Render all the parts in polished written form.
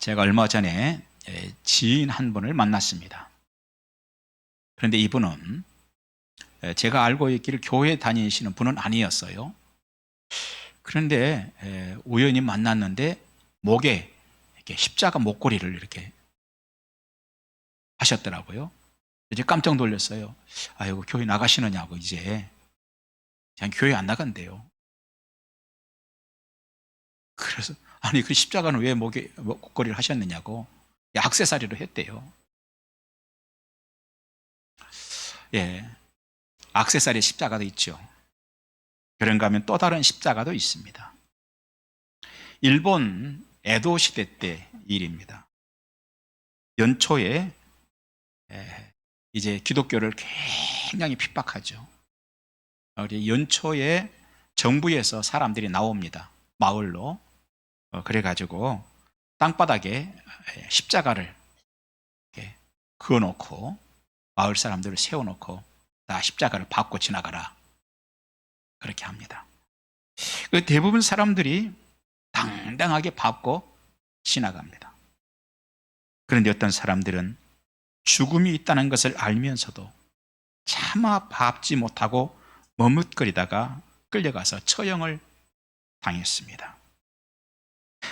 제가 얼마 전에 지인 한 분을 만났습니다. 그런데 이분은 제가 알고 있기를 교회 다니시는 분은 아니었어요. 그런데 우연히 만났는데 목에 이렇게 십자가 목걸이를 이렇게 하셨더라고요. 이제 깜짝 놀랐어요. 아이고, 교회 나가시느냐고. 이제 그냥 교회 안 나간대요. 그래서 아니, 그 십자가는 왜 목에 목걸이를 하셨느냐고 액세서리로 했대요. 예, 액세서리 십자가도 있죠. 그런가 하면 또 다른 십자가도 있습니다. 일본 에도 시대 때 일입니다. 연초에 이제 기독교를 굉장히 핍박하죠. 우리 연초에 정부에서 사람들이 나옵니다. 마을로. 그래가지고 땅바닥에 십자가를 이렇게 그어놓고 마을 사람들을 세워놓고 다 십자가를 밟고 지나가라. 그렇게 합니다. 그 대부분 사람들이 당당하게 밟고 지나갑니다. 그런데 어떤 사람들은 죽음이 있다는 것을 알면서도 차마 밟지 못하고 머뭇거리다가 끌려가서 처형을 당했습니다.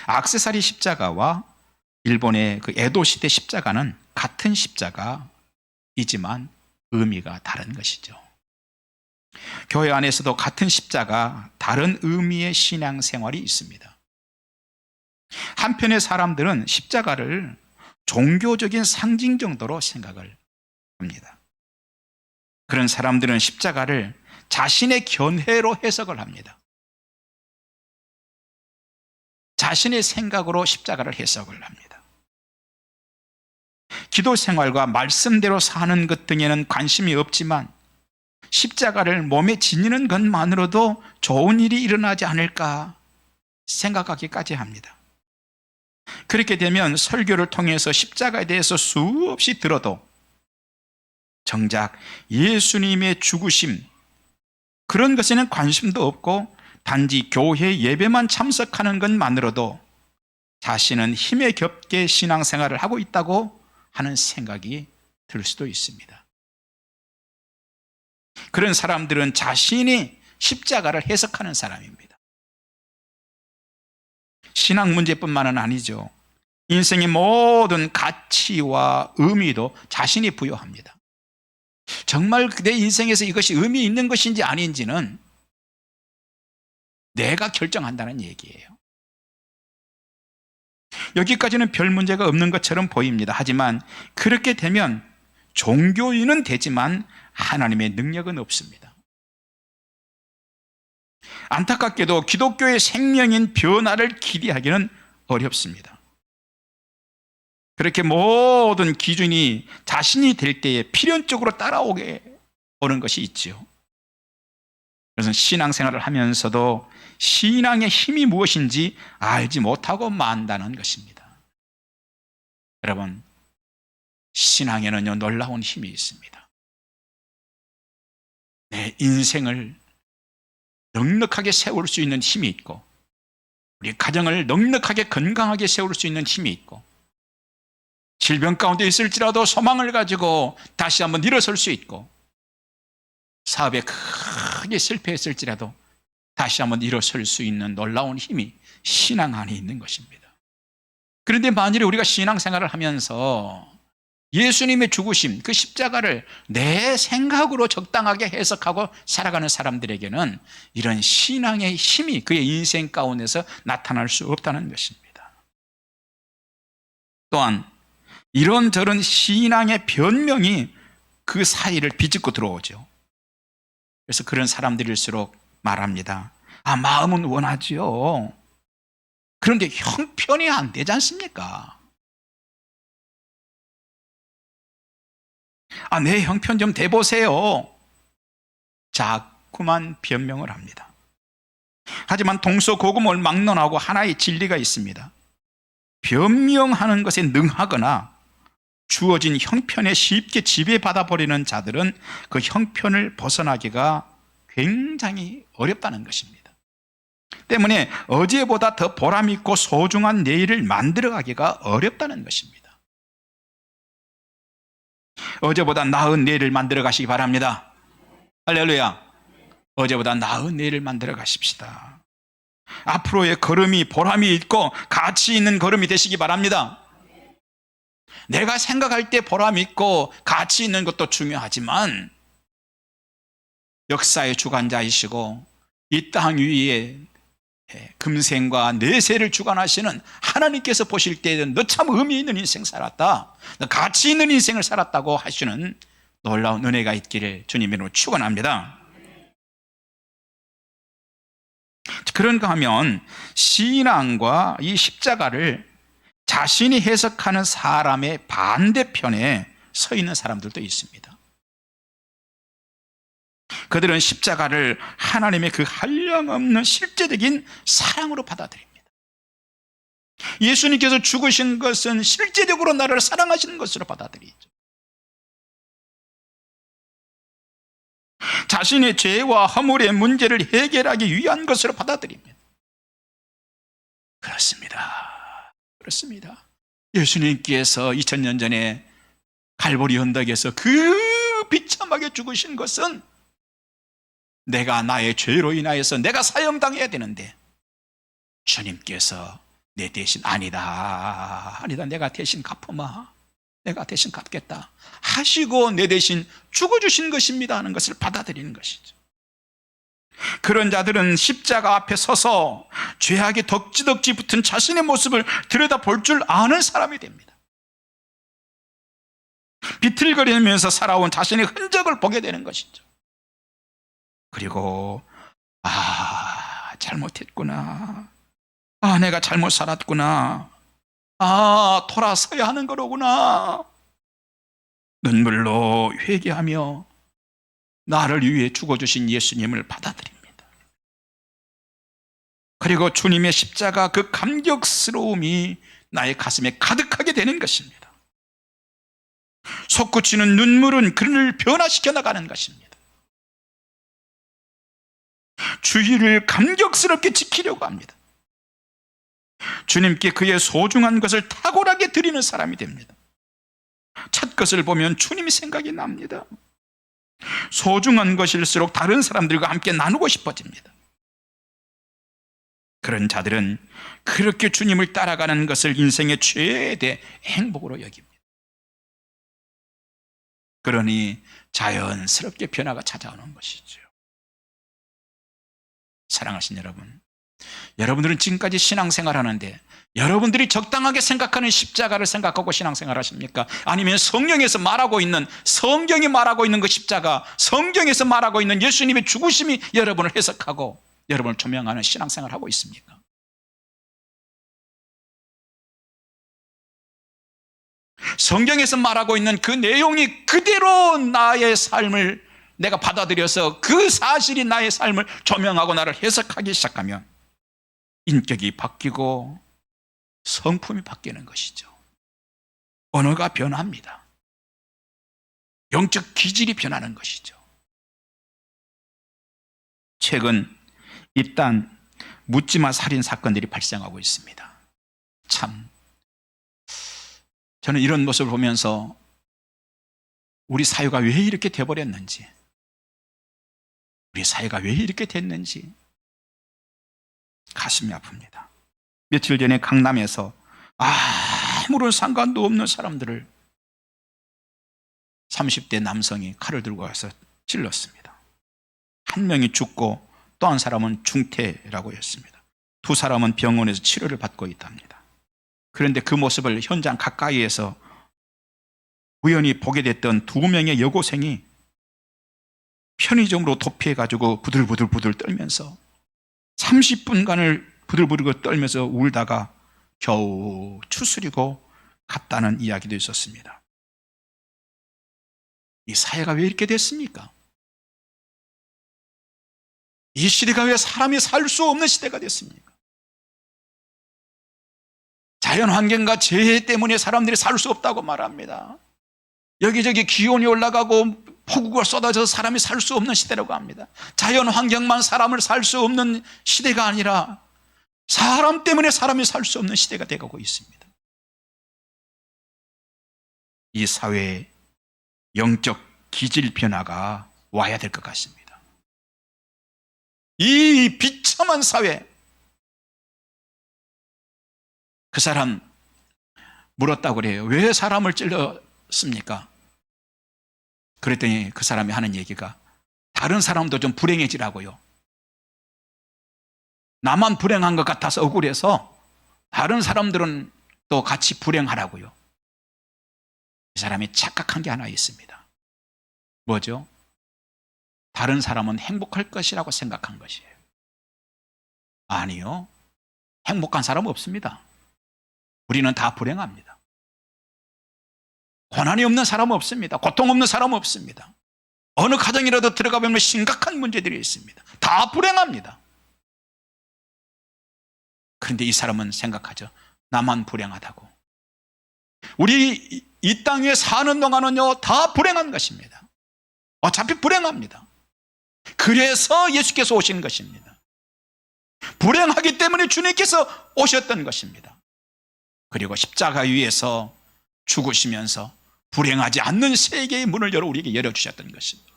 액세서리 십자가와 일본의 그 에도 시대 십자가는 같은 십자가이지만 의미가 다른 것이죠. 교회 안에서도 같은 십자가, 다른 의미의 신앙생활이 있습니다. 한편의 사람들은 십자가를 종교적인 상징 정도로 생각을 합니다. 그런 사람들은 십자가를 자신의 견해로 해석을 합니다. 자신의 생각으로 십자가를 해석을 합니다. 기도 생활과 말씀대로 사는 것 등에는 관심이 없지만 십자가를 몸에 지니는 것만으로도 좋은 일이 일어나지 않을까 생각하기까지 합니다. 그렇게 되면 설교를 통해서 십자가에 대해서 수없이 들어도 정작 예수님의 죽으심, 그런 것에는 관심도 없고 단지 교회 예배만 참석하는 것만으로도 자신은 힘에 겹게 신앙생활을 하고 있다고 하는 생각이 들 수도 있습니다. 그런 사람들은 자신이 십자가를 해석하는 사람입니다. 신앙 문제뿐만은 아니죠. 인생의 모든 가치와 의미도 자신이 부여합니다. 정말 내 인생에서 이것이 의미 있는 것인지 아닌지는 내가 결정한다는 얘기예요. 여기까지는 별 문제가 없는 것처럼 보입니다. 하지만 그렇게 되면 종교인은 되지만 하나님의 능력은 없습니다. 안타깝게도 기독교의 생명인 변화를 기대하기는 어렵습니다. 그렇게 모든 기준이 자신이 될 때에 필연적으로 따라오게 오는 것이 있지요. 그래서 신앙생활을 하면서도 신앙의 힘이 무엇인지 알지 못하고 만다는 것입니다. 여러분, 신앙에는요, 놀라운 힘이 있습니다. 내 인생을 넉넉하게 세울 수 있는 힘이 있고, 우리 가정을 넉넉하게 건강하게 세울 수 있는 힘이 있고, 질병 가운데 있을지라도 소망을 가지고 다시 한번 일어설 수 있고, 사업에 크게 실패했을지라도 다시 한번 일어설 수 있는 놀라운 힘이 신앙 안에 있는 것입니다. 그런데 만일에 우리가 신앙생활을 하면서 예수님의 죽으심, 그 십자가를 내 생각으로 적당하게 해석하고 살아가는 사람들에게는 이런 신앙의 힘이 그의 인생 가운데서 나타날 수 없다는 것입니다. 또한 이런저런 신앙의 변명이 그 사이를 비집고 들어오죠. 그래서 그런 사람들일수록 말합니다. 마음은 원하지요. 그런데 형편이 안 되지 않습니까? 내 형편 좀 대보세요. 자꾸만 변명을 합니다. 하지만 동서고금을 막론하고 하나의 진리가 있습니다. 변명하는 것에 능하거나 주어진 형편에 쉽게 지배받아 버리는 자들은 그 형편을 벗어나기가 굉장히 어렵다는 것입니다. 때문에 어제보다 더 보람 있고 소중한 내일을 만들어가기가 어렵다는 것입니다. 어제보다 나은 내일을 만들어 가시기 바랍니다. 할렐루야. 어제보다 나은 내일을 만들어 가십시다. 앞으로의 걸음이 보람이 있고 가치 있는 걸음이 되시기 바랍니다. 내가 생각할 때 보람 있고 가치 있는 것도 중요하지만 역사의 주관자이시고 이 땅 위에 금생과 내세를 주관하시는 하나님께서 보실 때에는 너 참 의미 있는 인생 살았다, 너 가치 있는 인생을 살았다고 하시는 놀라운 은혜가 있기를 주님으로 축원합니다. 그런가 하면 신앙과 이 십자가를 자신이 해석하는 사람의 반대편에 서 있는 사람들도 있습니다. 그들은 십자가를 하나님의 그 한량없는 실제적인 사랑으로 받아들입니다. 예수님께서 죽으신 것은 실제적으로 나를 사랑하시는 것으로 받아들이죠. 자신의 죄와 허물의 문제를 해결하기 위한 것으로 받아들입니다. 그렇습니다. 예수님께서 2000년 전에 갈보리 언덕에서 그 비참하게 죽으신 것은 내가 나의 죄로 인하여서 내가 사형당해야 되는데 주님께서 내 대신 아니다 내가 대신 갚으마, 내가 대신 갚겠다 하시고 내 대신 죽어주신 것입니다 하는 것을 받아들이는 것이죠. 그런 자들은 십자가 앞에 서서 죄악에 덕지덕지 붙은 자신의 모습을 들여다볼 줄 아는 사람이 됩니다. 비틀거리면서 살아온 자신의 흔적을 보게 되는 것이죠. 그리고 잘못했구나, 내가 잘못 살았구나, 돌아서야 하는 거로구나, 눈물로 회개하며 나를 위해 죽어주신 예수님을 받아들입니다. 그리고 주님의 십자가 그 감격스러움이 나의 가슴에 가득하게 되는 것입니다. 솟구치는 눈물은 그를 변화시켜 나가는 것입니다. 주의를 감격스럽게 지키려고 합니다. 주님께 그의 소중한 것을 탁월하게 드리는 사람이 됩니다. 첫 것을 보면 주님이 생각이 납니다. 소중한 것일수록 다른 사람들과 함께 나누고 싶어집니다. 그런 자들은 그렇게 주님을 따라가는 것을 인생의 최대 행복으로 여깁니다. 그러니 자연스럽게 변화가 찾아오는 것이죠. 사랑하신 여러분, 여러분들은 지금까지 신앙생활 하는데 여러분들이 적당하게 생각하는 십자가를 생각하고 신앙생활 하십니까? 아니면 성경에서 말하고 있는, 성경이 말하고 있는 그 십자가, 성경에서 말하고 있는 예수님의 죽으심이 여러분을 해석하고 여러분을 조명하는 신앙생활을 하고 있습니까? 성경에서 말하고 있는 그 내용이 그대로 나의 삶을 내가 받아들여서 그 사실이 나의 삶을 조명하고 나를 해석하기 시작하면 인격이 바뀌고 성품이 바뀌는 것이죠. 언어가 변합니다. 영적 기질이 변하는 것이죠. 최근 잇단 묻지마 살인 사건들이 발생하고 있습니다. 참, 저는 이런 모습을 보면서 우리 사회가 왜 이렇게 돼버렸는지, 우리 사회가 왜 이렇게 됐는지 가슴이 아픕니다. 며칠 전에 강남에서 아무런 상관도 없는 사람들을 30대 남성이 칼을 들고 와서 찔렀습니다. 한 명이 죽고 또 한 사람은 중태라고 했습니다. 두 사람은 병원에서 치료를 받고 있답니다. 그런데 그 모습을 현장 가까이에서 우연히 보게 됐던 두 명의 여고생이 편의점으로 도피해가지고 부들부들 떨면서 30분간을 부들부들 떨면서 울다가 겨우 추스리고 갔다는 이야기도 있었습니다. 이 사회가 왜 이렇게 됐습니까? 이 시대가 왜 사람이 살 수 없는 시대가 됐습니까? 자연환경과 재해 때문에 사람들이 살 수 없다고 말합니다. 여기저기 기온이 올라가고 폭우가 쏟아져서 사람이 살 수 없는 시대라고 합니다. 자연 환경만 사람을 살 수 없는 시대가 아니라 사람 때문에 사람이 살 수 없는 시대가 되어가고 있습니다. 이 사회의 영적 기질 변화가 와야 될 것 같습니다. 이 비참한 사회, 그 사람 물었다고 그래요. 왜 사람을 찔렀습니까? 그랬더니 그 사람이 하는 얘기가 다른 사람도 좀 불행해지라고요. 나만 불행한 것 같아서 억울해서 다른 사람들은 또 같이 불행하라고요. 이 사람이 착각한 게 하나 있습니다. 뭐죠? 다른 사람은 행복할 것이라고 생각한 것이에요. 아니요. 행복한 사람 없습니다. 우리는 다 불행합니다. 고난이 없는 사람 없습니다. 고통 없는 사람 없습니다. 어느 가정이라도 들어가 보면 심각한 문제들이 있습니다. 다 불행합니다. 그런데 이 사람은 생각하죠. 나만 불행하다고. 우리 이 땅 위에 사는 동안은요, 다 불행한 것입니다. 어차피 불행합니다. 그래서 예수께서 오신 것입니다. 불행하기 때문에 주님께서 오셨던 것입니다. 그리고 십자가 위에서 죽으시면서 불행하지 않는 세계의 문을 우리에게 열어주셨던 것입니다.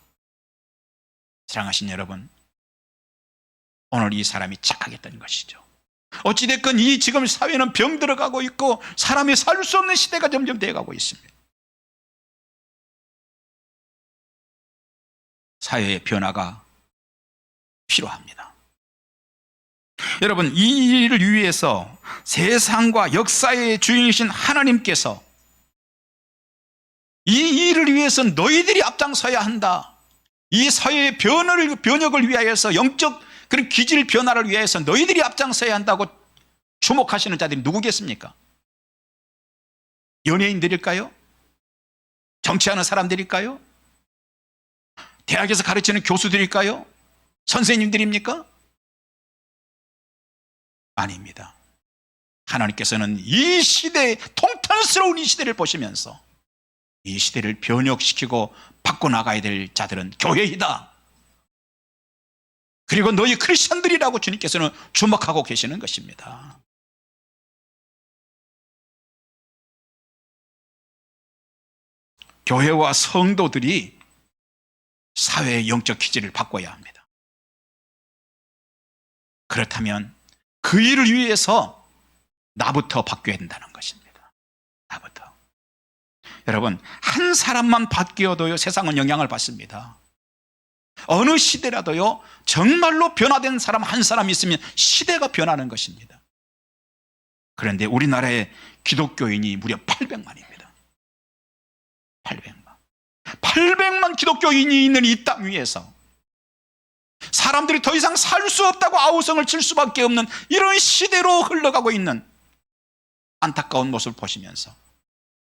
사랑하신 여러분, 오늘 이 사람이 착각했던 것이죠. 어찌됐건 이 지금 사회는 병들어가고 있고 사람이 살 수 없는 시대가 점점 되어가고 있습니다. 사회의 변화가 필요합니다. 여러분, 이 일을 위해서 세상과 역사의 주인이신 하나님께서 이 일을 위해서 너희들이 앞장서야 한다. 이 사회의 변혁을 위하여서 영적 그런 기질 변화를 위해서 너희들이 앞장서야 한다고 주목하시는 자들이 누구겠습니까? 연예인들일까요? 정치하는 사람들일까요? 대학에서 가르치는 교수들일까요? 선생님들입니까? 아닙니다. 하나님께서는 이 시대의 통탄스러운 이 시대를 보시면서 이 시대를 변혁시키고 바꿔나가야 될 자들은 교회이다. 그리고 너희 크리스천들이라고 주님께서는 주목하고 계시는 것입니다. 교회와 성도들이 사회의 영적 기질을 바꿔야 합니다. 그렇다면 그 일을 위해서 나부터 바뀌어야 된다는 것입니다. 나부터. 여러분, 한 사람만 바뀌어도요, 세상은 영향을 받습니다. 어느 시대라도요, 정말로 변화된 사람 한 사람 있으면 시대가 변하는 것입니다. 그런데 우리나라의 기독교인이 무려 800만입니다. 800만 기독교인이 있는 이 땅 위에서 사람들이 더 이상 살 수 없다고 아우성을 칠 수밖에 없는 이런 시대로 흘러가고 있는 안타까운 모습을 보시면서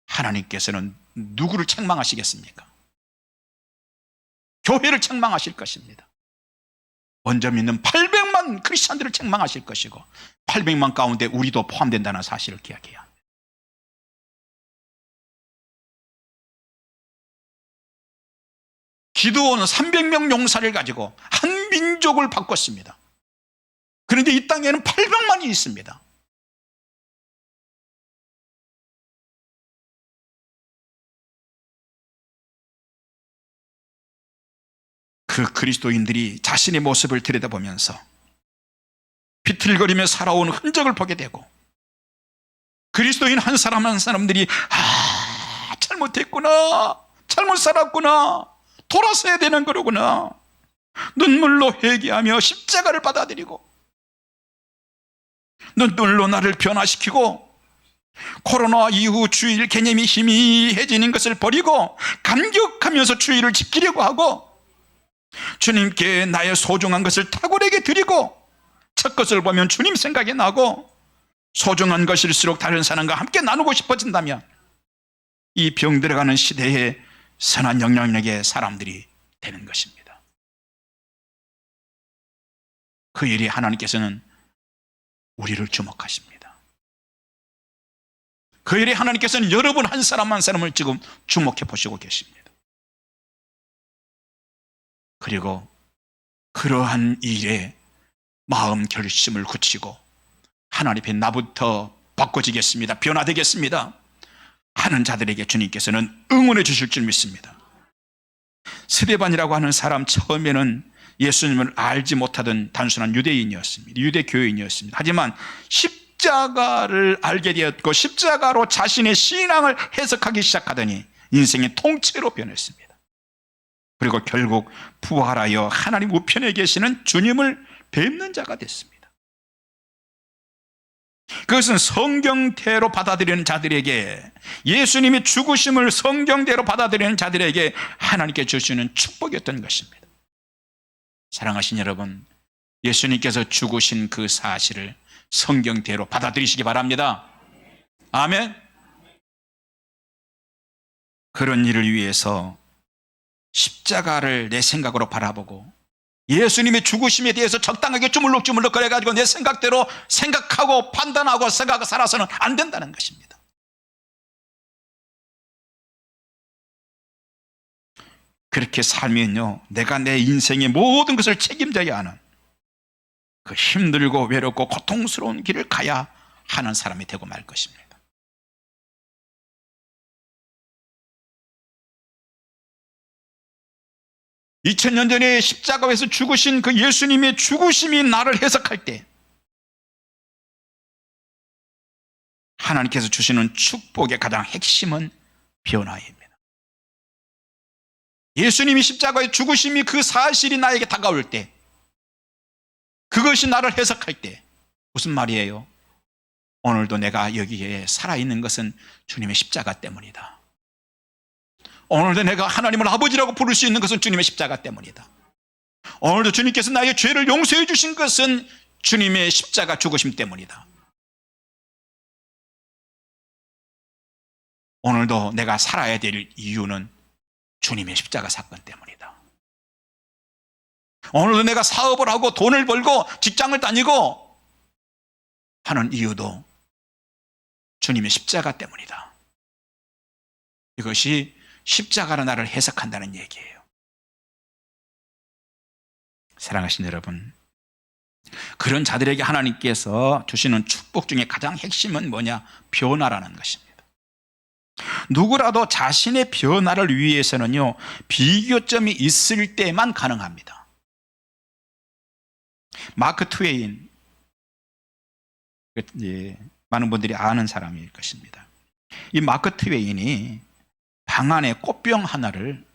하나님께서는 누구를 책망하시겠습니까? 교회를 책망하실 것입니다. 먼저 믿는 800만 크리스찬들을 책망하실 것이고 800만 가운데 우리도 포함된다는 사실을 기억해야 합니다. 기드온은 300명 용사를 가지고 한 민족을 바꿨습니다. 그런데 이 땅에는 800만이 있습니다. 그 그리스도인들이 자신의 모습을 들여다보면서 비틀거리며 살아온 흔적을 보게 되고 그리스도인 한 사람 한 사람들이 잘못했구나, 잘못 살았구나, 돌아서야 되는 거로구나, 눈물로 회개하며 십자가를 받아들이고 눈물로 나를 변화시키고 코로나 이후 주일 개념이 희미해지는 것을 버리고 감격하면서 주일을 지키려고 하고 주님께 나의 소중한 것을 탁월하게 드리고 첫 것을 보면 주님 생각이 나고 소중한 것일수록 다른 사람과 함께 나누고 싶어진다면 이 병들어가는 시대에 선한 영향력의 사람들이 되는 것입니다. 그 일이 하나님께서는 우리를 주목하십니다. 그 일에 하나님께서는 여러분 한 사람 한 사람을 지금 주목해 보시고 계십니다. 그리고 그러한 일에 마음 결심을 굳히고 하나님 앞에 나부터 바꿔지겠습니다, 변화되겠습니다 하는 자들에게 주님께서는 응원해 주실 줄 믿습니다. 스데반이라고 하는 사람, 처음에는 예수님을 알지 못하던 단순한 유대인이었습니다. 유대교인이었습니다. 하지만 십자가를 알게 되었고 십자가로 자신의 신앙을 해석하기 시작하더니 인생의 통째로 변했습니다. 그리고 결국 부활하여 하나님 우편에 계시는 주님을 뵙는 자가 됐습니다. 그것은 성경대로 받아들이는 자들에게, 예수님의 죽으심을 성경대로 받아들이는 자들에게 하나님께 주시는 축복이었던 것입니다. 사랑하신 여러분, 예수님께서 죽으신 그 사실을 성경대로 받아들이시기 바랍니다. 아멘. 그런 일을 위해서 십자가를 내 생각으로 바라보고 예수님의 죽으심에 대해서 적당하게 주물럭주물럭 그래가지고 내 생각대로 생각하고 판단하고 생각하고 살아서는 안 된다는 것입니다. 그렇게 살면요, 내가 내 인생의 모든 것을 책임져야 하는 그 힘들고 외롭고 고통스러운 길을 가야 하는 사람이 되고 말 것입니다. (2000년) 전에 십자가에서 죽으신 그 예수님의 죽으심이 나를 해석할 때 하나님께서 주시는 축복의 가장 핵심은 변화입니다. 예수님이 십자가에 죽으심이 그 사실이 나에게 다가올 때, 그것이 나를 해석할 때 무슨 말이에요? 오늘도 내가 여기에 살아있는 것은 주님의 십자가 때문이다. 오늘도 내가 하나님을 아버지라고 부를 수 있는 것은 주님의 십자가 때문이다. 오늘도 주님께서 나의 죄를 용서해 주신 것은 주님의 십자가 죽으심 때문이다. 오늘도 내가 살아야 될 이유는 주님의 십자가 사건 때문이다. 오늘도 내가 사업을 하고 돈을 벌고 직장을 다니고 하는 이유도 주님의 십자가 때문이다. 이것이 십자가로 나를 해석한다는 얘기예요. 사랑하신 여러분, 그런 자들에게 하나님께서 주시는 축복 중에 가장 핵심은 뭐냐? 변화라는 것입니다. 누구라도 자신의 변화를 위해서는요, 비교점이 있을 때만 가능합니다. 마크 트웨인, 많은 분들이 아는 사람일 것입니다. 이 마크 트웨인이 방 안에 꽃병 하나를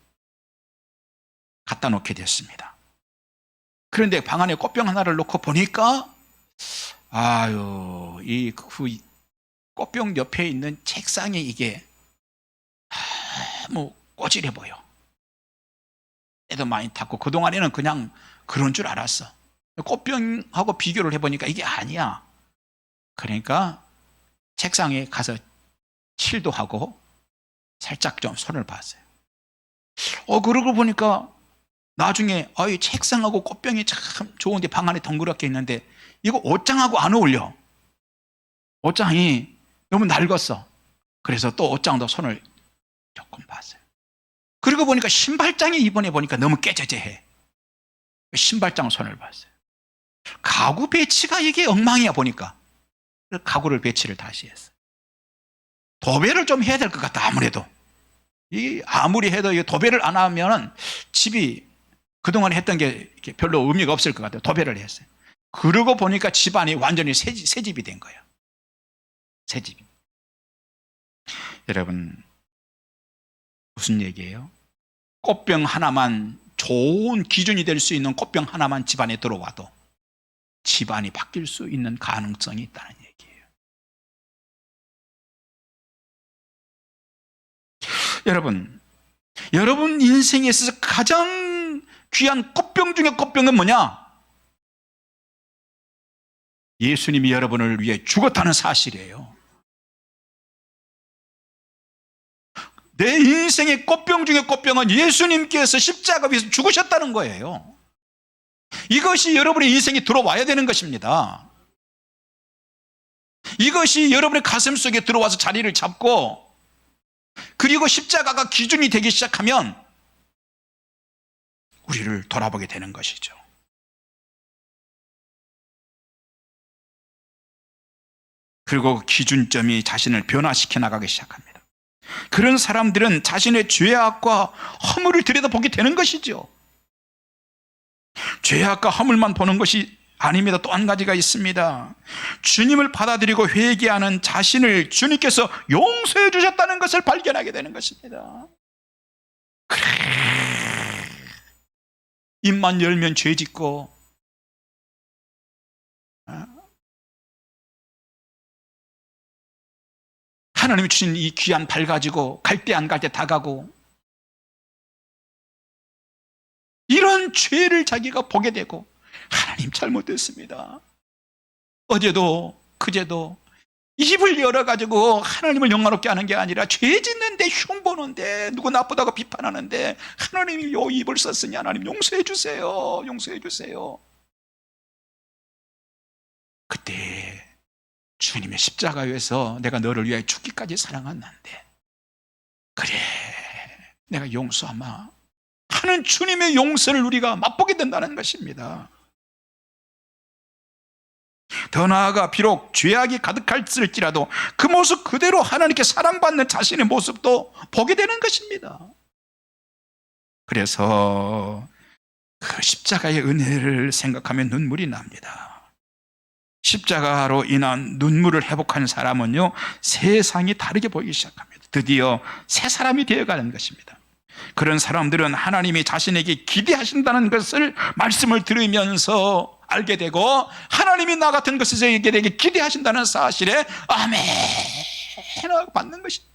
갖다 놓게 됐습니다. 그런데 방 안에 꽃병 하나를 놓고 보니까 이 꽃병 옆에 있는 책상에 이게 너무 꼬질해 보여. 때도 많이 탔고 그동안에는 그냥 그런 줄 알았어. 꽃병하고 비교를 해보니까 이게 아니야. 그러니까 책상에 가서 칠도 하고 살짝 좀 손을 봤어요. 그러고 보니까 나중에 이 책상하고 꽃병이 참 좋은데 방 안에 덩그랗게 있는데 이거 옷장하고 안 어울려. 옷장이 너무 낡았어. 그래서 또 옷장도 손을 조금 봤어요. 그리고 보니까 신발장에 이번에 보니까 너무 깨져져해. 신발장 손을 봤어요. 가구 배치가 이게 엉망이야 보니까. 가구를 배치를 다시 했어요. 도배를 좀 해야 될 것 같다. 아무래도 아무리 해도 도배를 안 하면 집이 그동안 했던 게 별로 의미가 없을 것 같아요. 도배를 했어요. 그러고 보니까 집안이 완전히 새 집이 된 거예요. 새 집이. 여러분, 무슨 얘기예요? 꽃병 하나만, 좋은 기준이 될 수 있는 꽃병 하나만 집안에 들어와도 집안이 바뀔 수 있는 가능성이 있다는 얘기예요. 여러분 인생에 있어서 가장 귀한 꽃병 중에 꽃병은 뭐냐? 예수님이 여러분을 위해 죽었다는 사실이에요. 내 인생의 꽃병 중에 꽃병은 예수님께서 십자가 위에서 죽으셨다는 거예요. 이것이 여러분의 인생에 들어와야 되는 것입니다. 이것이 여러분의 가슴 속에 들어와서 자리를 잡고, 그리고 십자가가 기준이 되기 시작하면 우리를 돌아보게 되는 것이죠. 그리고 그 기준점이 자신을 변화시켜 나가기 시작합니다. 그런 사람들은 자신의 죄악과 허물을 들여다보게 되는 것이죠. 죄악과 허물만 보는 것이 아닙니다. 또 한 가지가 있습니다. 주님을 받아들이고 회개하는 자신을 주님께서 용서해 주셨다는 것을 발견하게 되는 것입니다. 그래, 입만 열면 죄 짓고, 하나님이 주신 이 귀한 발 가지고 갈 때 안 갈 때 다 가고, 이런 죄를 자기가 보게 되고, 하나님 잘못됐습니다. 어제도 그제도 입을 열어가지고 하나님을 영화롭게 하는 게 아니라 죄 짓는데 흉보는데 누구 나쁘다고 비판하는데 하나님이 요 입을 썼으니 하나님 용서해 주세요, 용서해 주세요. 그때 주님의 십자가에서 내가 너를 위하여 죽기까지 사랑했는데 그래 내가 용서하마 하는 주님의 용서를 우리가 맛보게 된다는 것입니다. 더 나아가 비록 죄악이 가득할지라도 그 모습 그대로 하나님께 사랑받는 자신의 모습도 보게 되는 것입니다. 그래서 그 십자가의 은혜를 생각하면 눈물이 납니다. 십자가로 인한 눈물을 회복한 사람은요, 세상이 다르게 보이기 시작합니다. 드디어 새 사람이 되어가는 것입니다. 그런 사람들은 하나님이 자신에게 기대하신다는 것을 말씀을 들으면서 알게 되고, 하나님이 나 같은 것에게 기대하신다는 사실에 아멘 하고 받는 것입니다.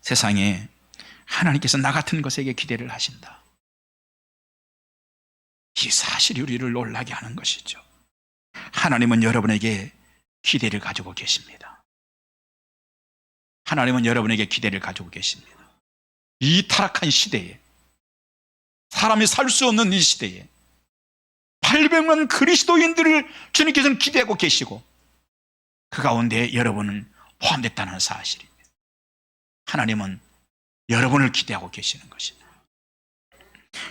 세상에 하나님께서 나 같은 것에게 기대를 하신다, 이 사실이 우리를 놀라게 하는 것이죠. 하나님은 여러분에게 기대를 가지고 계십니다. 하나님은 여러분에게 기대를 가지고 계십니다. 이 타락한 시대에, 사람이 살 수 없는 이 시대에 800만 그리스도인들을 주님께서는 기대하고 계시고 그 가운데 여러분은 포함됐다는 사실입니다. 하나님은 여러분을 기대하고 계시는 것입니다.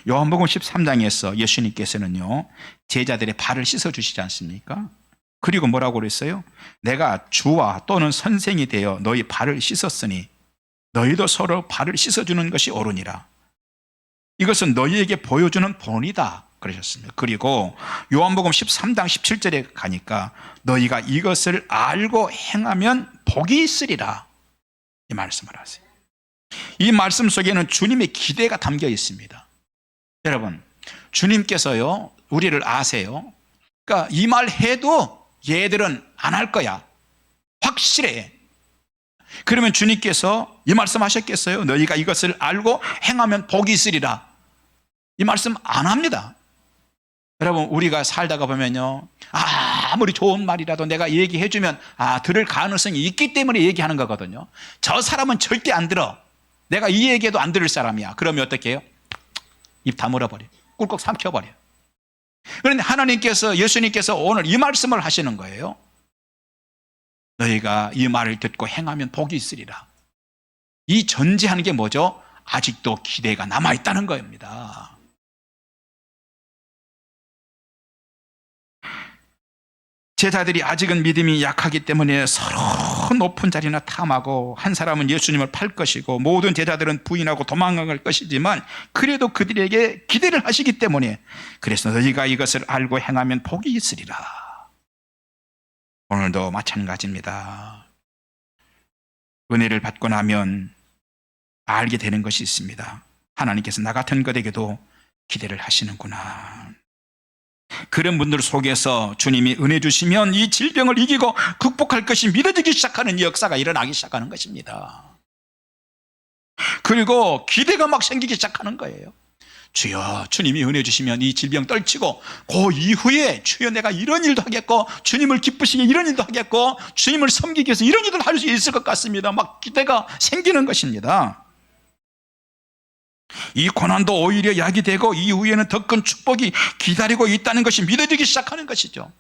요한복음 13장에서 예수님께서는요, 제자들의 발을 씻어주시지 않습니까? 그리고 뭐라고 그랬어요? 내가 주와 또는 선생이 되어 너희 발을 씻었으니 너희도 서로 발을 씻어주는 것이 옳으니라. 이것은 너희에게 보여주는 본이다 그러셨습니다. 그리고 요한복음 13장 17절에 가니까 너희가 이것을 알고 행하면 복이 있으리라, 이 말씀을 하세요. 이 말씀 속에는 주님의 기대가 담겨 있습니다. 여러분, 주님께서요 우리를 아세요. 그러니까 이 말 해도 얘들은 안 할 거야, 확실해. 그러면 주님께서 이 말씀 하셨겠어요? 너희가 이것을 알고 행하면 복이 있으리라, 이 말씀 안 합니다. 여러분, 우리가 살다가 보면요, 아무리 좋은 말이라도 내가 얘기해주면 들을 가능성이 있기 때문에 얘기하는 거거든요. 저 사람은 절대 안 들어, 내가 이 얘기해도 안 들을 사람이야. 그러면 어떻게 해요? 입 다물어버려, 꿀꺽 삼켜버려. 그런데 하나님께서, 예수님께서 오늘 이 말씀을 하시는 거예요. 너희가 이 말을 듣고 행하면 복이 있으리라. 이 전제하는 게 뭐죠? 아직도 기대가 남아있다는 겁니다. 제자들이 아직은 믿음이 약하기 때문에 서로 높은 자리나 탐하고, 한 사람은 예수님을 팔 것이고 모든 제자들은 부인하고 도망갈 것이지만 그래도 그들에게 기대를 하시기 때문에, 그래서 너희가 이것을 알고 행하면 복이 있으리라. 오늘도 마찬가지입니다. 은혜를 받고 나면 알게 되는 것이 있습니다. 하나님께서 나 같은 것에게도 기대를 하시는구나. 그런 분들 속에서 주님이 은혜 주시면 이 질병을 이기고 극복할 것이 믿어지기 시작하는 역사가 일어나기 시작하는 것입니다. 그리고 기대가 막 생기기 시작하는 거예요. 주여, 주님이 은혜 주시면 이 질병 떨치고 그 이후에 주여 내가 이런 일도 하겠고, 주님을 기쁘시게 이런 일도 하겠고, 주님을 섬기기 위해서 이런 일도 할 수 있을 것 같습니다. 막 기대가 생기는 것입니다. 이 고난도 오히려 약이 되고 이후에는 더 큰 축복이 기다리고 있다는 것이 믿어지기 시작하는 것이죠.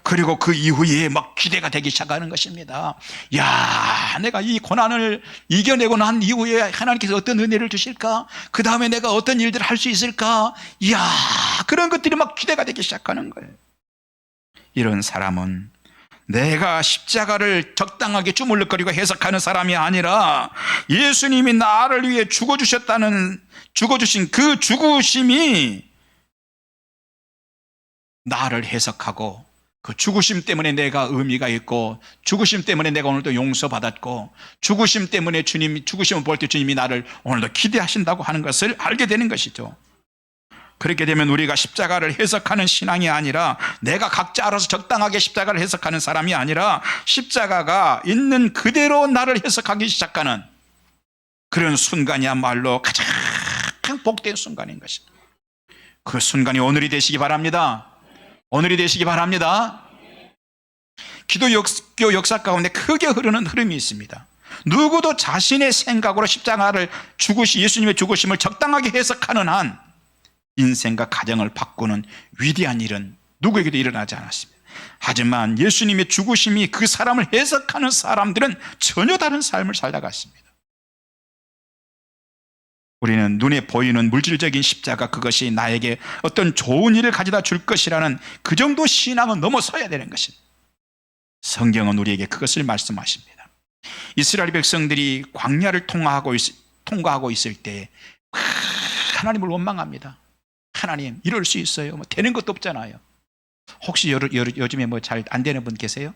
그리고 그 이후에 막 기대가 되기 시작하는 것입니다. 야, 내가 이 고난을 이겨내고 난 이후에 하나님께서 어떤 은혜를 주실까? 그 다음에 내가 어떤 일들을 할 수 있을까? 이야, 그런 것들이 막 기대가 되기 시작하는 거예요. 이런 사람은 내가 십자가를 적당하게 주물럭거리고 해석하는 사람이 아니라 예수님이 나를 위해 죽어주신 그 죽으심이 나를 해석하고 그 죽으심 때문에 내가 의미가 있고 죽으심 때문에 내가 오늘도 용서받았고 죽으심 때문에 죽으심을 볼 때 주님이 나를 오늘도 기대하신다고 하는 것을 알게 되는 것이죠. 그렇게 되면 우리가 십자가를 해석하는 신앙이 아니라 내가 각자 알아서 적당하게 십자가를 해석하는 사람이 아니라 십자가가 있는 그대로 나를 해석하기 시작하는 그런 순간이야말로 가장 복된 순간인 것입니다. 그 순간이 오늘이 되시기 바랍니다. 오늘이 되시기 바랍니다. 기독교 역사 가운데 크게 흐르는 흐름이 있습니다. 누구도 자신의 생각으로 십자가를 예수님의 죽으심을 적당하게 해석하는 한 인생과 가정을 바꾸는 위대한 일은 누구에게도 일어나지 않았습니다. 하지만 예수님의 죽으심이 그 사람을 해석하는 사람들은 전혀 다른 삶을 살아갔습니다. 우리는 눈에 보이는 물질적인 십자가, 그것이 나에게 어떤 좋은 일을 가져다 줄 것이라는 그 정도 신앙은 넘어서야 되는 것입니다. 성경은 우리에게 그것을 말씀하십니다. 이스라엘 백성들이 광야를 통과하고 있을 때 하나님을 원망합니다. 하나님, 이럴 수 있어요? 뭐 되는 것도 없잖아요. 혹시 요즘에 뭐 잘 안 되는 분 계세요?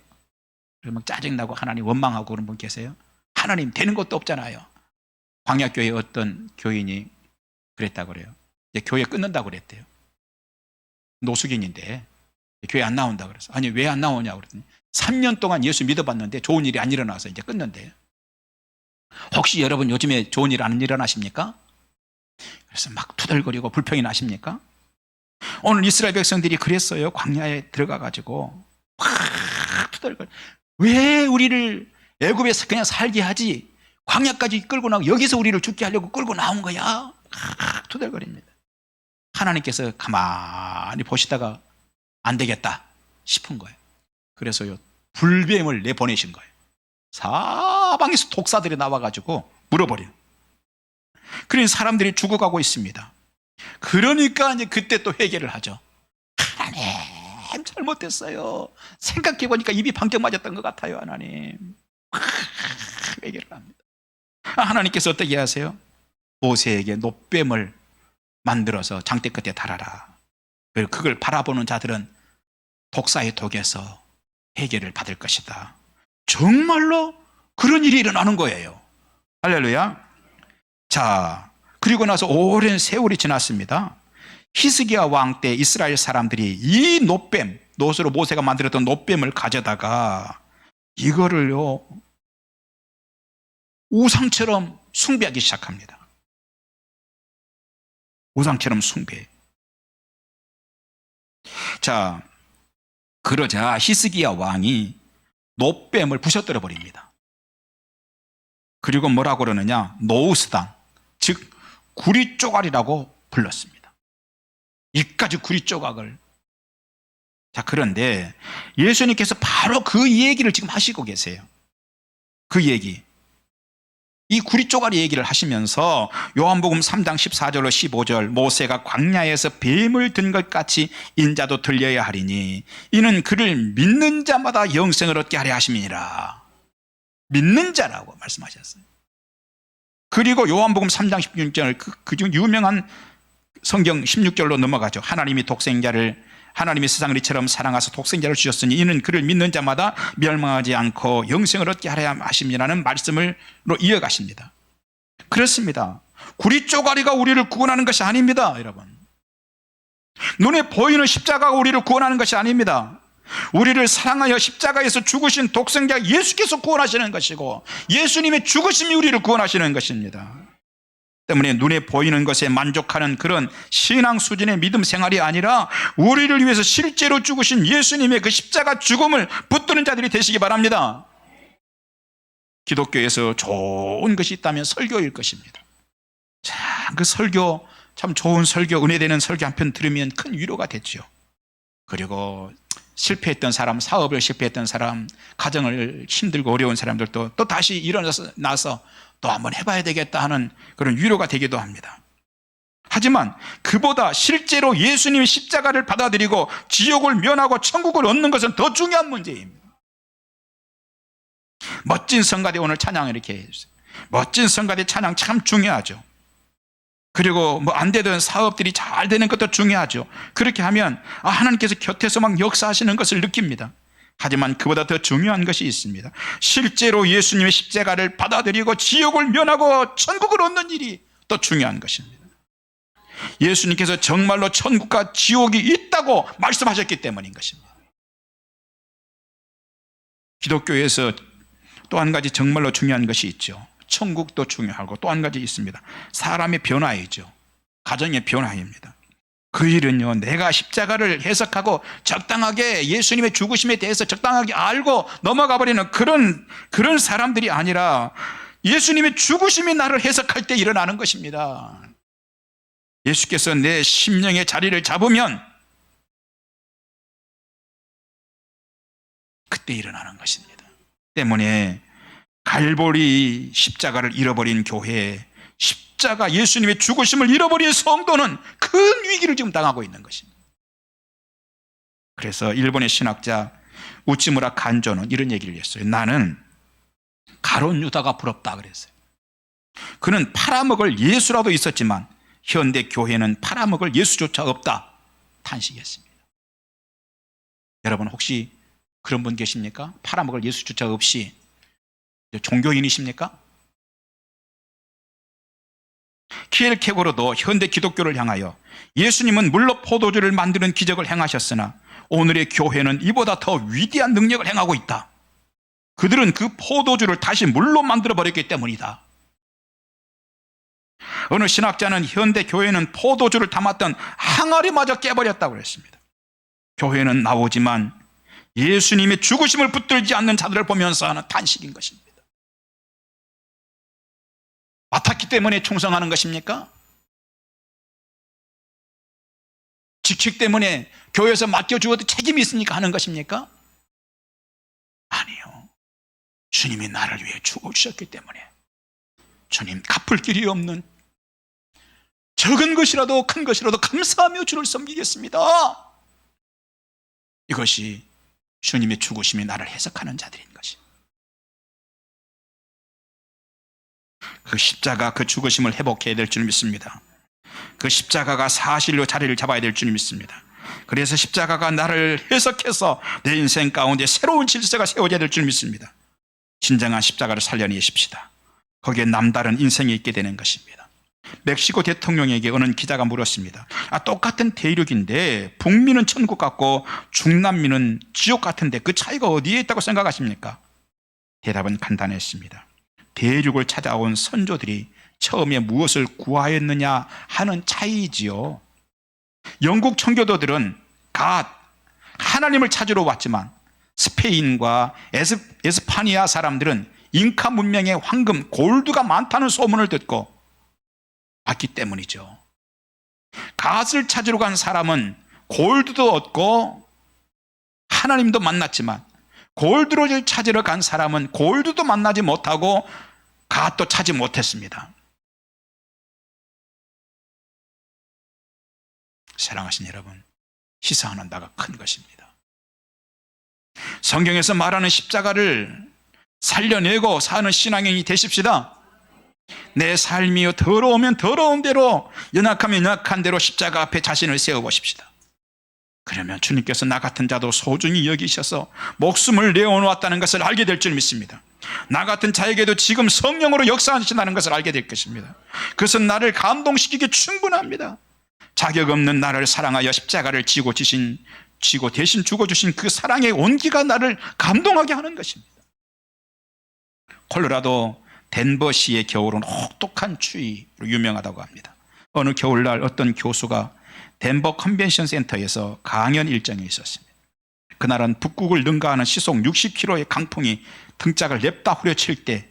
막 짜증나고 하나님 원망하고 그런 분 계세요? 하나님, 되는 것도 없잖아요. 광야교회 어떤 교인이 그랬다고 그래요. 이제 교회 끊는다고 그랬대요. 노숙인인데 교회 안 나온다 그래서. 아니, 왜 안 나오냐고 그랬더니 3년 동안 예수 믿어봤는데 좋은 일이 안 일어나서 이제 끊는대요. 혹시 여러분 요즘에 좋은 일 안 일어나십니까? 그래서 막 투덜거리고 불평이 나십니까? 오늘 이스라엘 백성들이 그랬어요. 광야에 들어가가지고 막 투덜거려. 왜 우리를 애굽에서 그냥 살게 하지? 광야까지 끌고 나오고 여기서 우리를 죽게 하려고 끌고 나온 거야. 투덜거립니다. 하나님께서 가만히 보시다가 안 되겠다 싶은 거예요. 그래서요, 불뱀을 내보내신 거예요. 사방에서 독사들이 나와가지고 물어버려요. 그러니 사람들이 죽어가고 있습니다. 그러니까 이제 그때 또 회개를 하죠. 하나님, 잘못했어요. 생각해보니까 입이 방정 맞았던 것 같아요. 하나님. 회개를 합니다. 하나님께서 어떻게 하세요? 모세에게 놋뱀을 만들어서 장대 끝에 달아라. 그리고 그걸 바라보는 자들은 독사의 독에서 해결을 받을 것이다. 정말로 그런 일이 일어나는 거예요. 할렐루야. 자, 그리고 나서 오랜 세월이 지났습니다. 히스기야 왕 때 이스라엘 사람들이 이 놋으로 모세가 만들었던 놋뱀을 가져다가 이거를요, 우상처럼 숭배하기 시작합니다. 우상처럼 숭배. 자, 그러자 히스기야 왕이 놋뱀을 부셔뜨려 버립니다. 그리고 뭐라고 그러느냐? 노우스당, 즉 구리 쪼가리라고 불렀습니다. 이까지 구리 조각을. 자, 그런데 예수님께서 바로 그 얘기를 지금 하시고 계세요. 그 얘기. 이 구리 쪼가리 얘기를 하시면서 요한복음 3장 14절로 15절, 모세가 광야에서 뱀을 든 것 같이 인자도 들려야 하리니 이는 그를 믿는 자마다 영생을 얻게 하려 하심이니라. 믿는 자라고 말씀하셨어요. 그리고 요한복음 3장 16절, 그중 유명한 성경 16절로 넘어가죠. 하나님이 세상을 이처럼 사랑하사 독생자를 주셨으니 이는 그를 믿는 자마다 멸망하지 않고 영생을 얻게 하려 하심이라는 말씀으로 이어가십니다. 그렇습니다. 구리 쪼가리가 우리를 구원하는 것이 아닙니다, 여러분. 눈에 보이는 십자가가 우리를 구원하는 것이 아닙니다. 우리를 사랑하여 십자가에서 죽으신 독생자 예수께서 구원하시는 것이고 예수님의 죽으심이 우리를 구원하시는 것입니다. 때문에 눈에 보이는 것에 만족하는 그런 신앙 수준의 믿음 생활이 아니라 우리를 위해서 실제로 죽으신 예수님의 그 십자가 죽음을 붙드는 자들이 되시기 바랍니다. 기독교에서 좋은 것이 있다면 설교일 것입니다. 그 설교, 참 좋은 설교, 은혜되는 설교 한 편 들으면 큰 위로가 됐죠. 그리고 실패했던 사람, 사업을 실패했던 사람, 가정을 힘들고 어려운 사람들도 또 다시 일어나서 또 한번 해봐야 되겠다 하는 그런 위로가 되기도 합니다. 하지만 그보다 실제로 예수님의 십자가를 받아들이고 지옥을 면하고 천국을 얻는 것은 더 중요한 문제입니다. 멋진 성가대 오늘 찬양을 이렇게 해주세요. 멋진 성가대 찬양 참 중요하죠. 그리고 뭐 안 되던 사업들이 잘 되는 것도 중요하죠. 그렇게 하면 하나님께서 곁에서 막 역사하시는 것을 느낍니다. 하지만 그보다 더 중요한 것이 있습니다. 실제로 예수님의 십자가를 받아들이고 지옥을 면하고 천국을 얻는 일이 더 중요한 것입니다. 예수님께서 정말로 천국과 지옥이 있다고 말씀하셨기 때문인 것입니다. 기독교에서 또 한 가지 정말로 중요한 것이 있죠. 천국도 중요하고 또 한 가지 있습니다. 사람의 변화이죠. 가정의 변화입니다. 그 일은요, 내가 십자가를 해석하고 적당하게 예수님의 죽으심에 대해서 적당하게 알고 넘어가 버리는 그런 사람들이 아니라 예수님의 죽으심이 나를 해석할 때 일어나는 것입니다. 예수께서 내 심령의 자리를 잡으면 그때 일어나는 것입니다. 때문에 갈보리 십자가를 잃어버린 교회, 십자가 예수님의 죽으심을 잃어버린 성도는 큰 위기를 지금 당하고 있는 것입니다. 그래서 일본의 신학자 우치무라 간조는 이런 얘기를 했어요. 나는 가룟 유다가 부럽다 그랬어요. 그는 팔아먹을 예수라도 있었지만 현대 교회는 팔아먹을 예수조차 없다 탄식했습니다. 여러분 혹시 그런 분 계십니까? 팔아먹을 예수조차 없이 종교인이십니까? 키엘케고로도 현대 기독교를 향하여 예수님은 물로 포도주를 만드는 기적을 행하셨으나 오늘의 교회는 이보다 더 위대한 능력을 행하고 있다. 그들은 그 포도주를 다시 물로 만들어 버렸기 때문이다. 어느 신학자는 현대 교회는 포도주를 담았던 항아리마저 깨버렸다고 했습니다. 교회는 나오지만 예수님의 죽으심을 붙들지 않는 자들을 보면서 하는 탄식인 것입니다. 맡았기 때문에 충성하는 것입니까? 직책 때문에 교회에서 맡겨주어도 책임이 있으니까 하는 것입니까? 아니요. 주님이 나를 위해 죽어주셨기 때문에 주님 갚을 길이 없는 적은 것이라도 큰 것이라도 감사하며 주를 섬기겠습니다. 이것이 주님의 죽으심이 나를 해석하는 자들인 것입니다. 그 십자가 그 죽으심을 회복해야 될 줄 믿습니다. 그 십자가가 사실로 자리를 잡아야 될 줄 믿습니다. 그래서 십자가가 나를 해석해서 내 인생 가운데 새로운 질서가 세워져야 될 줄 믿습니다. 진정한 십자가를 살려내십시다. 거기에 남다른 인생이 있게 되는 것입니다. 멕시코 대통령에게 어느 기자가 물었습니다. 똑같은 대륙인데 북미는 천국 같고 중남미는 지옥 같은데 그 차이가 어디에 있다고 생각하십니까? 대답은 간단했습니다. 대륙을 찾아온 선조들이 처음에 무엇을 구하였느냐 하는 차이지요. 영국 청교도들은 하나님을 찾으러 왔지만 스페인과 에스파니아 사람들은 잉카 문명의 황금, 골드가 많다는 소문을 듣고 왔기 때문이죠. 갓을 찾으러 간 사람은 골드도 얻고 하나님도 만났지만 골드를 찾으러 간 사람은 골드도 만나지 못하고 갓도 찾지 못했습니다. 사랑하신 여러분, 희생하는 나가 큰 것입니다. 성경에서 말하는 십자가를 살려내고 사는 신앙인이 되십시다. 내 삶이 더러우면 더러운 대로, 연약하면 연약한 대로 십자가 앞에 자신을 세워보십시다. 그러면 주님께서 나 같은 자도 소중히 여기셔서 목숨을 내어놓았다는 것을 알게 될 줄 믿습니다. 나 같은 자에게도 지금 성령으로 역사하신다는 것을 알게 될 것입니다. 그것은 나를 감동시키기 충분합니다. 자격 없는 나를 사랑하여 십자가를 지고 대신 죽어주신 그 사랑의 온기가 나를 감동하게 하는 것입니다. 콜로라도 덴버시의 겨울은 혹독한 추위로 유명하다고 합니다. 어느 겨울날 어떤 교수가 덴버 컨벤션 센터에서 강연 일정이 있었습니다. 그날은 북극을 능가하는 시속 60km의 강풍이 등짝을 냅다 후려칠 때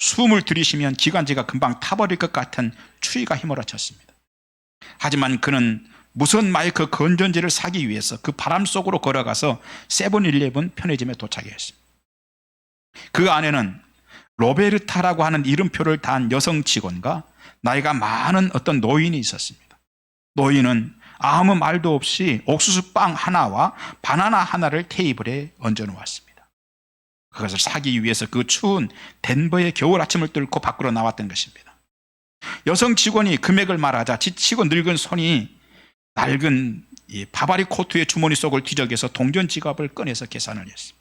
숨을 들이쉬면 기관지가 금방 타버릴 것 같은 추위가 휘몰아쳤습니다. 하지만 그는 무선 마이크 건전지를 사기 위해서 그 바람 속으로 걸어가서 세븐일레븐 편의점에 도착했습니다. 그 안에는 로베르타라고 하는 이름표를 단 여성 직원과 나이가 많은 어떤 노인이 있었습니다. 노인은 아무 말도 없이 옥수수 빵 하나와 바나나 하나를 테이블에 얹어 놓았습니다. 그것을 사기 위해서 그 추운 덴버의 겨울 아침을 뚫고 밖으로 나왔던 것입니다. 여성 직원이 금액을 말하자 지치고 늙은 손이 낡은 바바리 코트의 주머니 속을 뒤적여서 동전 지갑을 꺼내서 계산을 했습니다.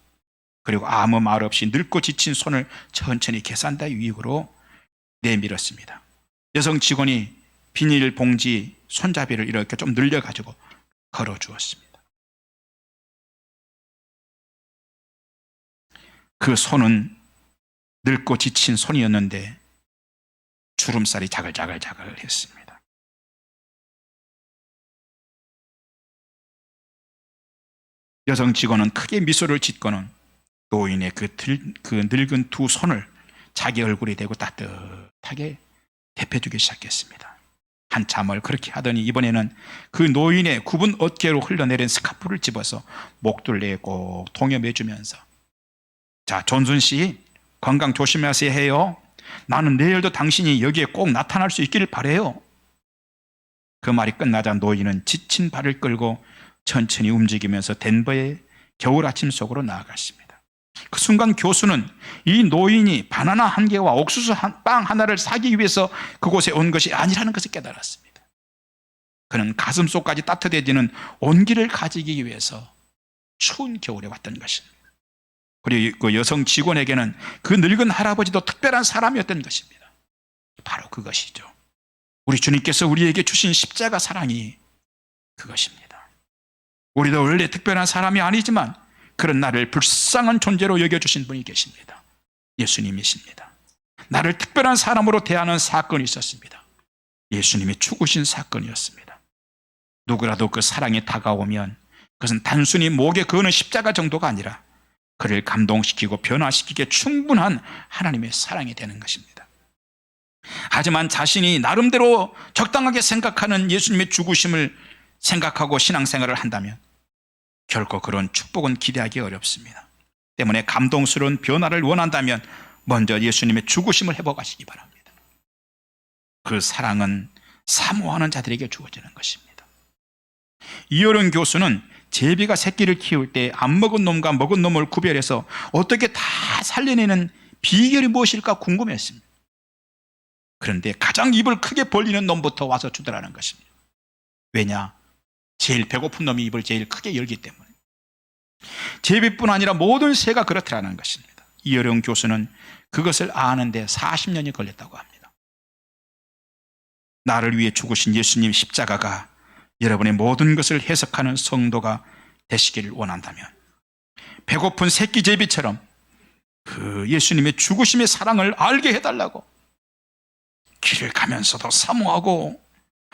그리고 아무 말 없이 늙고 지친 손을 천천히 계산대 위로 내밀었습니다. 여성 직원이 비닐봉지 손잡이를 이렇게 좀 늘려가지고 걸어주었습니다. 그 손은 늙고 지친 손이었는데 주름살이 자글자글 했습니다. 여성 직원은 크게 미소를 짓고는 노인의 그 늙은 두 손을 자기 얼굴에 대고 따뜻하게 데펴주기 시작했습니다. 한참을 그렇게 하더니 이번에는 그 노인의 굽은 어깨로 흘러내린 스카프를 집어서 목둘레에 꼭 동여매주면서, 자, 존슨 씨, 건강 조심하세요 해요. 나는 내일도 당신이 여기에 꼭 나타날 수 있기를 바라요. 그 말이 끝나자 노인은 지친 발을 끌고 천천히 움직이면서 덴버의 겨울 아침 속으로 나아갔습니다. 그 순간 교수는 이 노인이 바나나 한 개와 옥수수 빵 하나를 사기 위해서 그곳에 온 것이 아니라는 것을 깨달았습니다. 그는 가슴속까지 따뜻해지는 온기를 가지기 위해서 추운 겨울에 왔던 것입니다. 그리고 그 여성 직원에게는 그 늙은 할아버지도 특별한 사람이었던 것입니다. 바로 그것이죠. 우리 주님께서 우리에게 주신 십자가 사랑이 그것입니다. 우리도 원래 특별한 사람이 아니지만 그런 나를 불쌍한 존재로 여겨주신 분이 계십니다. 예수님이십니다. 나를 특별한 사람으로 대하는 사건이 있었습니다. 예수님이 죽으신 사건이었습니다. 누구라도 그 사랑이 다가오면 그것은 단순히 목에 거는 십자가 정도가 아니라 그를 감동시키고 변화시키기에 충분한 하나님의 사랑이 되는 것입니다. 하지만 자신이 나름대로 적당하게 생각하는 예수님의 죽으심을 생각하고 신앙생활을 한다면 결코 그런 축복은 기대하기 어렵습니다. 때문에 감동스러운 변화를 원한다면 먼저 예수님의 죽으심을 회복하시기 바랍니다. 그 사랑은 사모하는 자들에게 주어지는 것입니다. 이어른 교수는 제비가 새끼를 키울 때 안 먹은 놈과 먹은 놈을 구별해서 어떻게 다 살려내는 비결이 무엇일까 궁금했습니다. 그런데 가장 입을 크게 벌리는 놈부터 와서 주더라는 것입니다. 왜냐? 제일 배고픈 놈이 입을 제일 크게 열기 때문에. 제비뿐 아니라 모든 새가 그렇더라는 것입니다. 이어령 교수는 그것을 아는데 40년이 걸렸다고 합니다. 나를 위해 죽으신 예수님 십자가가 여러분의 모든 것을 해석하는 성도가 되시기를 원한다면 배고픈 새끼 제비처럼 그 예수님의 죽으심의 사랑을 알게 해달라고 길을 가면서도 사모하고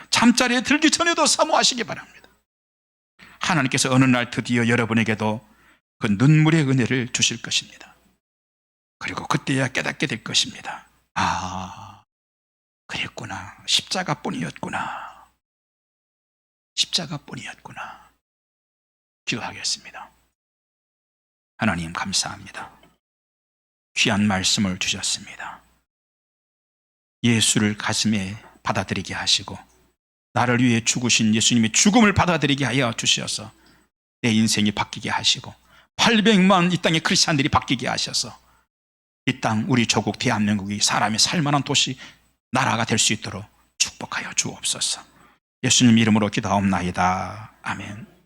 잠자리에 들기 전에도 사모하시기 바랍니다. 하나님께서 어느 날 드디어 여러분에게도 그 눈물의 은혜를 주실 것입니다. 그리고 그때야 깨닫게 될 것입니다. 아, 그랬구나. 십자가뿐이었구나. 십자가뿐이었구나. 기도하겠습니다. 하나님 감사합니다. 귀한 말씀을 주셨습니다. 예수를 가슴에 받아들이게 하시고 나를 위해 죽으신 예수님의 죽음을 받아들이게 하여 주셔서 내 인생이 바뀌게 하시고 800만 이 땅의 크리스찬들이 바뀌게 하셔서 이 땅 우리 조국 대한민국이 사람이 살만한 도시 나라가 될 수 있도록 축복하여 주옵소서. 예수님 이름으로 기도하옵나이다. 아멘.